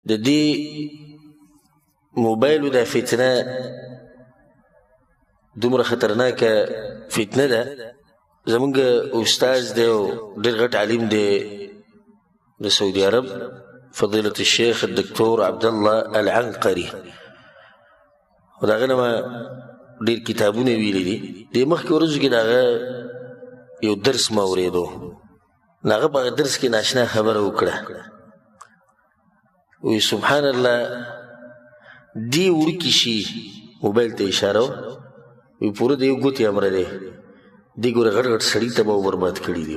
د دې موبایلو دا فتنه دومره خطرناکه فتنه ده. زمونږ استاذ دی او ډېر غټ عالم دی د سعودي عرب، فضيلة الشيخ الدكتور عبد الله العنقري، او د هغه نه ما ډېر کتابونه ویلي دي. د مخکې ورځو کې د هغه یو درس ما اورېدو، هغه په هغه درس کې ناشنا خبره وکړه. وی سبحان الله، دی وړوکي شي موبایل ته اشاره وی پوره د یو ګوتې امره دی، دی ګوره غټ غټ سړي ته به برباد کړي دي.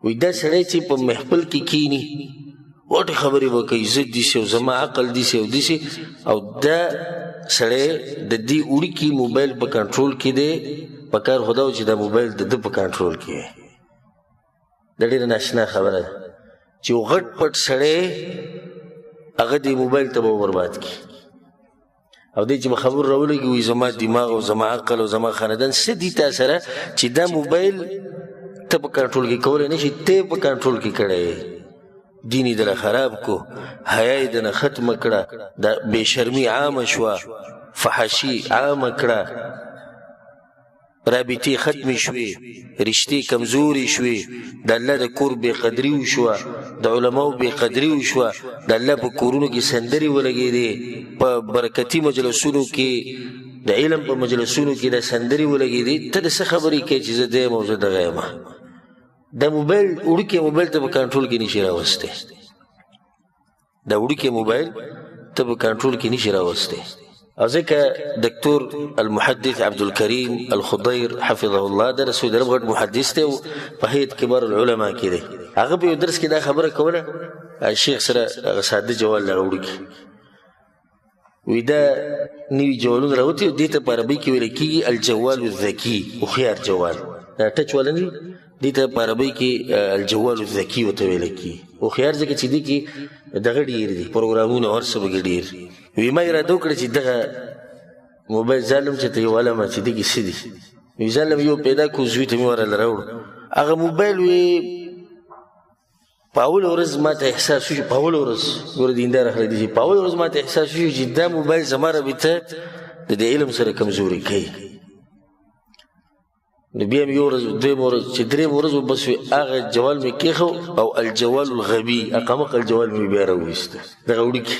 وی دا سړی چې په محفل کې کینی وټې خبرې به کوي، زه داسې او زما عقل داسې او داسې، او دا سړی د دې وړوکي موبایل په کنټرول کې دی. په کار خو دا و چې دا موبایل د ده په کنټرول کې دی. دا ډېره ناشنا خبره ده چې یو غټ پټ سړی هغه دې موبایل ته به برباد کړي، او دی چې به خبر راولګي وي زما دماغ او زما عقل او زما خاندان څه دي تا سره چې دا موبایل ته په کنټرول کې کولی نه شي، ته په کنټرول کې کړی. دین یې دله خراب کو، حیا یې دنه ختمه کړه، د بې شرمي عامه شوه، فحشي عامه کړه، رابطې ختمې شوې، رشتې کمزورې شوې، د الله د کور بې قدري وشوه، د علماو بې قدري وشوه، د الله په کورونو کې سندرې ولګېدې، په برکتي مجلسونو کې د علم په مجلسونو کې د سندرې ولګېدې. ته د څه خبرې کوې چې زه دی یم او زه دغه یم؟ دا موبایل وړوکی موبایل ته په کنټرول کې نشي راوستی، دا وړوکی موبایل ته په کنټرول کې نشي راوستی. او ځکه دکتور المحدث عبدالکریم الخضیر حفظه الله د سعودي عرب غټ محدث دی او په هیئت کبار العلما کې دی. هغه په یو درس کې دا خبره کوله، شیخ سره هغه ساده جوال دغه وړوکی وی دا نوي جوالونه راوتي، دې ته په عربۍ کې ویل کېږي الجوال الذکي، هوښیار جوال. دا ټچ والا نه وي، دې ته په عربۍ کې الجوال الذکي ورته ویل کېږي. هوښیار ځکه چې دې کې دغه ډېر دي پروګرامونه، هر څه پکې ډېر. وی ما اراده وکړه چې دغه موبایل ظالم چې ته یې والمه چې دې کې څه دي. وی ظالم یو پیدا کړو، زوی ته مې ورله راوړو. هغه موبایل وی په اوله ورځ ما ته احساس وشو، په اوله ورځ ګوره دینداره خلک دي، په اوله ورځ ما ته احساس وشو چې دا موبایل زما رابطه د دې علم سره کمزوري کوي. نو بیا مې یو ورځ دویمه ورځ چې درېیمه ورځ بس وي هغه جوال مې کېښو او الجوال الغبي اقمق الجوال مې بیا راوویسته دغه وړوکي.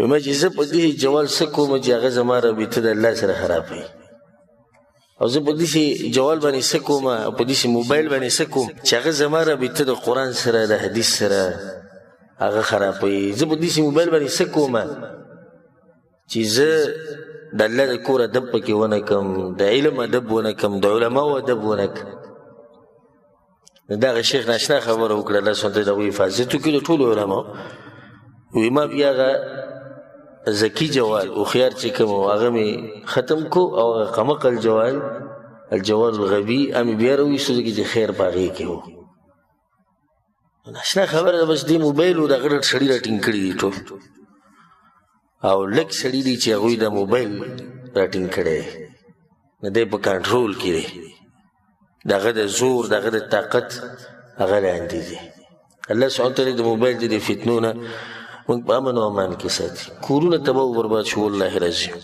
ما چې زه په دې جوال څه کوم چې هغه زما رابطه د الله سره خرابوي، او زه په دې جوال باندې څه کوم او په دې موبایل باندې څه کوم چې هغه زما رابطه د قرآن سره د حدیث سره هغه خرابوي. زه په دې موبایل باندې څه کوم چې زه د الله د کور ادب پکې ونه کم، د علم ادب ونه کم، د علماو ادب ونه کم. دغه شیخ ناشنا خبره وکړه، الله سبحانه وتعالی دغه حفاظت وکړي د ټولو علماو. وی ما بیا هغه ذکي جوال هوښیار چې کوم هغه مې ختم کو، او هغه قمقل جوال الجوال الغبي امې بیا راویستو، ځکه چې خیر په هغې کې و. ناشنا خبره ده، بس دې موبایل و دغه ډېر سړي راټینګ کړي دي ټول، او لږ سړي دي چې هغوی دا موبایل راټینګ کړی دی، نو دی په کنټرول کې دی، دغه د زور دغه د طاقت هغه لاندې دي. الله سبحانه وتعالی د موبایل د دې فتنو نه موږ په امن او امان کې ساتي. کورونه تباه و برباد شو، والله العظیم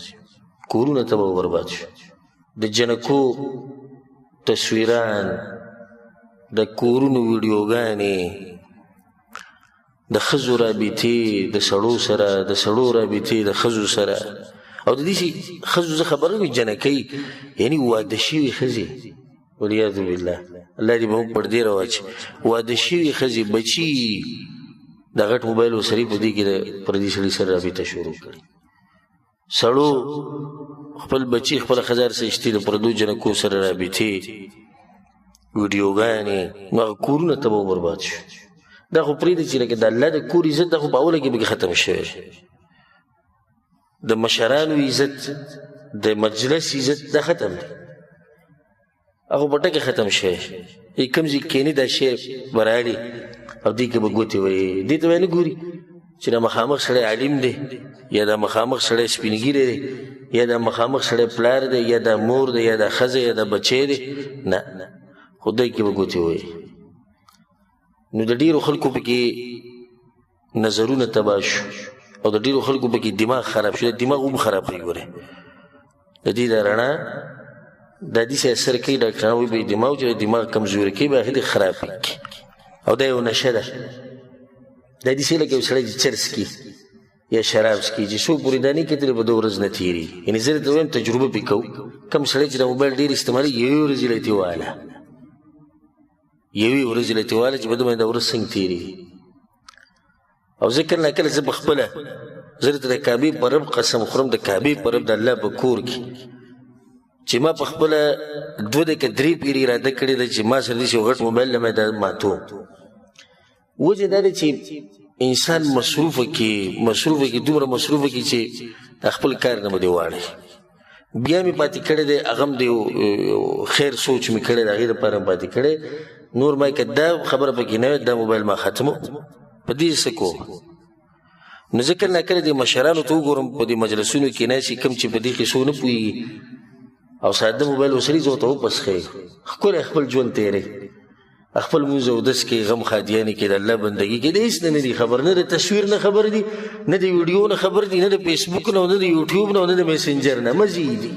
کورونه تباه و برباد شو. د جنکو تصویران، د کورونو ویډیوګانې، د ښځو رابطې د سړو سره، د سړو رابطې د ښځو سره، او د دې ښځو زه خبره وي جنکۍ یعنې واده شوي ښځې، والعیاذ بالله، الله دې به موږ پر دې راواچي، واده شوي ښځې بچي د غټ موبایل سړي په دې کې د پردي سړي سره رابطه شروع کړي. سړو خپل بچي خپله ښځه هر څه اشتي د پردو جنکو سره رابطې، ویډیوګانې، هغه کورونه تباه و برباد شو. دا خو پرېږدي چې لکه د الله د کور عزت دا خو په اوله کې پکې ختم شوی، د مشرانو عزت، د مجلس عزت دا ختم دی، هغه په ټکې ختم شوی. کوم ځای کښېني دا شی به راړي او دې کې به ګوتې وایي، دې ته به نه ګوري چې دا مخامخ سړی عالم دی، یا دا مخامخ سړی سپین ږیری دی، یا دا مخامخ سړی پلار دی، یا دا مور دی، یا دا ښځه، یا دا بچی دی، نه، خو دې کې به ګوتې وایي. نو د ډېرو خلکو پکې نظرونه تباه شو او د ډېرو خلکو پکې دماغ خراب شو دماغ هم خراب دی ګوره د دې دا رڼا دا داسې اثر کوي ډاکټران وایي به دماغ چې دماغ کمزوري کوي به هغې خراب کړي او دا یو نشه ده دا داسې لکه یو سړی چې چرس کي یا شراب څکي چې څو پورې دا نه کتلې به 2 ورځې نه تېرېږي یعنې زه درته وایم تجربه پرې کوو کوم سړی چې د موبایل ډېر استعمالوي یوې ورځې له تېواله یوې ورځې له تېواله چې به دا ورځ څنګه تېرېږي او زه کله ناکله زه پخپله زه درته د کعبې په رب قسم خورم د کعبې په رب د الله په کور کې چې ما پخپله 2 دقیقې 3 پیرې اراده کړې ده چې ما سره داسې یو غټ موبایل له ما دا ماتوم وجه دا دی چې انسان مصروفه کې دومره مصروفه کې چې د خپل کار نه به دې واړی بیا مې پاتې کړی دی هغه هم د خیر سوچ مې کړی د هغې دپاره مې پاتې کړی نور ما که دا خبره پکې نه وي دا موبایل ما ختمو په دې څه کوم نو زه کله ناکله دې مشرانو ته وګورم په دې مجلسونو کې ناست کوم چې په دې قصو نه پوهېږي او ساده موبایل وسري زه ورته وپسخوي ښکلی خپل ژوند تېری خپل مونځ اودس کې غم خادیانې کې د الله بندګي کې د هېڅ نه دي خبر نه د تصویر نه خبر دي نه د ویډیو نه خبر دي نه د فیسبوک نه نه د یوټیوب نه نه د میسنجر نه مزې دي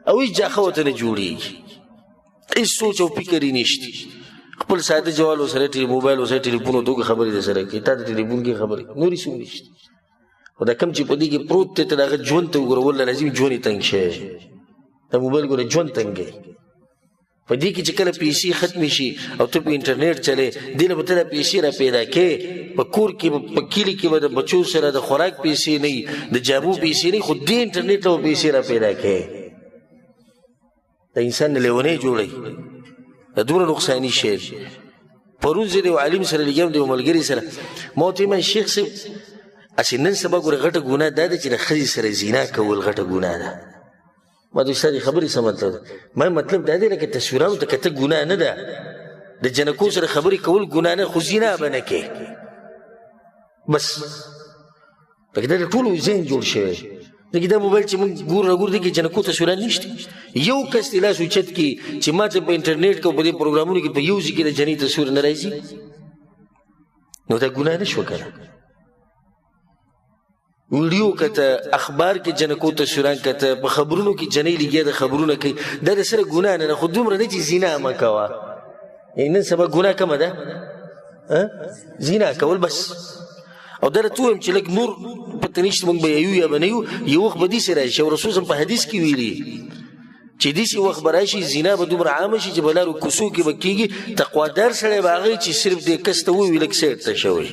او هېڅ جاښه ورته نه جوړېږي هېڅ سوچ او فکر یې نشته خپل ساده جوال وسره موبایل وسره ټلیفون ورته خبرې در سره کوي تا د ټلیفون کې خبرې نورې څه نشته خو دا کوم چې په دې کې پروت دی ته د هغه ژوند ته وګوره والله لازم ژوند یې تنګ شوی د موبایل ګوره ژوند تنګ دی په دې کې چې کله پیسې ختمې شي او ته په انټرنیټ چلې دې له به ته دا پیسې را پیدا کړې په کور کې په کلي کې به د بچو سره د خوراک پیسې نه وي د جامو پیسې نه وي خو دې انټرنیټ له به پیسې را پیدا کړې د انسان نه لیونی جوړوي د دومره نقصاني شی پرون زه د یو عالم سره لګیا د یو ملګري سره ما ورته وایم شیخ صاحب هسې نن سبا ګوره غټه ګناه دا ده چې د ښځې سره زنا کول غټه ګناه ده ما د استاد خبرې څه مطلب ده ما مطلب دا دی لکه تصویرانو ته کته ګناه نه ده د جنکو سره خبرې کول ګناه نه خو زنا به نه کې بس پکې دا د ټولو ذهن جوړ شوی لکه دا موبایل چې موږ ګور راګور دی کې جنکو تصویران نشته یو کس دې لاس اوچت کړي چې ما ته په انټرنیټ کې او په دې پروګرامونو کې په یو ځای کې د جنۍ تصویر نه راځي نو دا ګناه نه شوه که نه ویډیو کته اخبار کې جنکو تصویران کته په خبرونو کې جنۍ لګیا د خبرونه کوي دا د سره ګناه نه ده خو دومره نه چې زنا مه کوه نن سبا ګناه کمه ده زنا کول بس او دا راته ووایم چې لږ نور پته نشته موږ به یو یا به نه یو وخت به داسې راشي او رسول صلی په حدیث کې ویلي چې داسې وخت به راشي زنا به دومره عامه شي چې به لارو کوڅو کې به کېږي تقوادار سړی به هغه چې صرف دې کس ته ووي لږ سیټ ته شوی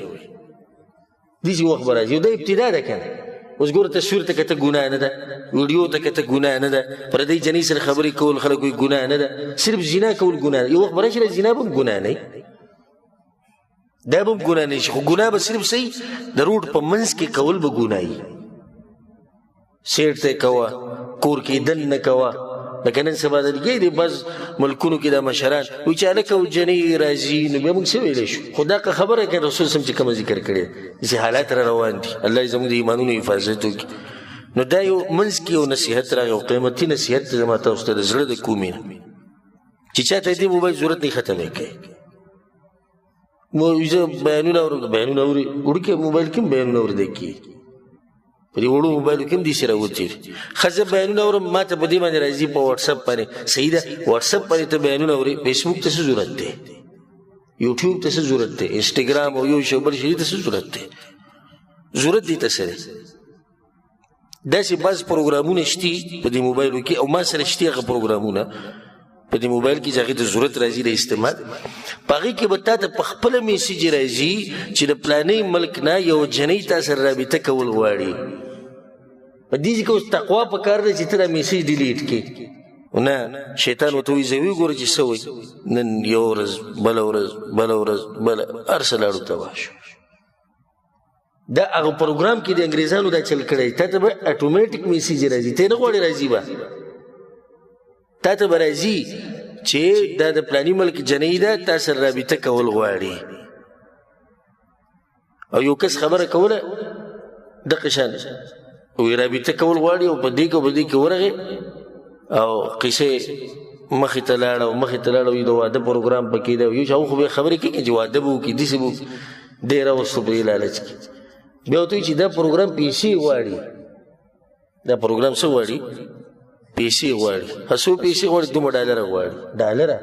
داسې وخت به راشي دا ابتدا ده که نه اوس ګوره تصویر ته کته ګناه نه ده ویډیو ته کته ګناه نه ده پردۍ جنۍ سره خبرې کول خلک وایي ګناه نه ده صرف زنا کول ګناه ده یو وخت به راشي زنا به هم ګناه نه دا به هم ګناه نه شي خو ګناه به صرف صحیح د روډ په منځ کې کول به ګناه وي سیټ ته کوه کور کې دن نه کوه لکه نن سبا دلګی دی بعض ملکونو کې دا مشران وایي چې هلکه او جنۍ راځي نو بیا موږ څه ویلی شو خو دا خبره که رسول سم چې کومه ذکر کړې داسې حالات را روان دي الله زموږ د ایمانونو حفاظت وکړي نو دا یو منځ کې یو نصیحت راغی او قیمتي نصیحت دی زما تاسو ته د زړه د کومې نه چې چا ته دې موبایل ضرورت نه ختمې کوي زه بیانونه اورم اوري وړوکې موبایل کې هم بیانونه اورېدی کېږي په دې وړو موبایلو کې هم داسې راوتي ښه بیانونه اورم ما ته په دې باندې راځي په واټساپ باندې صحیح ده واټساپ باندې ته بیانونه اورې فیسبوک ته څه ضرورت دی یوټیوب ته څه ضرورت دی انسټاګرام او یو شی بل شي ته څه ضرورت دی ضرورت دې ته څه دی داسې بعض پروګرامونه شتي په دې موبایلو کې او ما سره شتي هغه پروګرامونه په دې موبایل کې چې هغې ته ضرورت راځي د استعمال په هغې کې به تا ته په خپله میسیج راځي چې د پلانۍ ملک نه یو جنۍ تا سره رابطه کول غواړي په دې کې اوس تقوا په کار دی چې ته دا میسیج ډیلیټ کړې نه شیطان ورته وایي زه وګوره چې څه وایي نن یو ورځ بله ورځ بله هر څه لاړو تباه شو دا هغه پروګرام کې د انګریزانو دا چل کړی تا ته به اټومیټک میسیج راځي ته نه غواړې راځي به تا ته به راځي چې دا د پلاني ملک جنۍ ده تا سره رابطه کول غواړي او یو کس خبره کوله دقه شان وایي رابطه کول غواړي او په دې کې ورغې او قصې مخې ته لاړه وي د واده پروګرام پکې ده یو چې هغه خو به خبرې کوي چې واده به وکړي داسې به دی راوستو په لالچ کې بیا ورته وایي چې دا پروګرام پیسې غواړي دا پروګرام څه غواړي پیسې غواړي څو پیسې غواړي 2 ډالره غواړي ډالره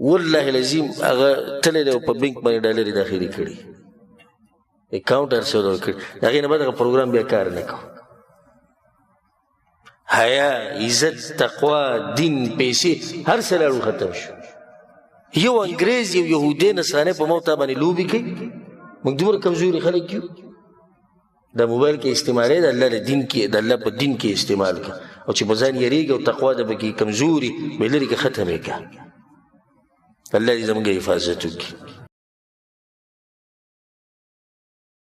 والله العظیم هغه تللی دی په بینک باندې ډالرې داخلي کړي اکاونټ هر څه ورکړي د هغې نه بعد هغه پروګرام بیا کار نه کوو حیا عزت تقوا دین پیسې هر څه لاړو ختم شو یو انګریز یو یهودی نصرانی په موتا باندې لوبې کوي موږ دومره کمزوري خلک یو دا موبایل کې استعمالوي د الله دین کې د الله په دین کې استعمال کړه او چې په ځان یریږي او تقوا د پکې کمزوري مې لرې کې ختمې کړه الله دې زموږ حفاظت وکړي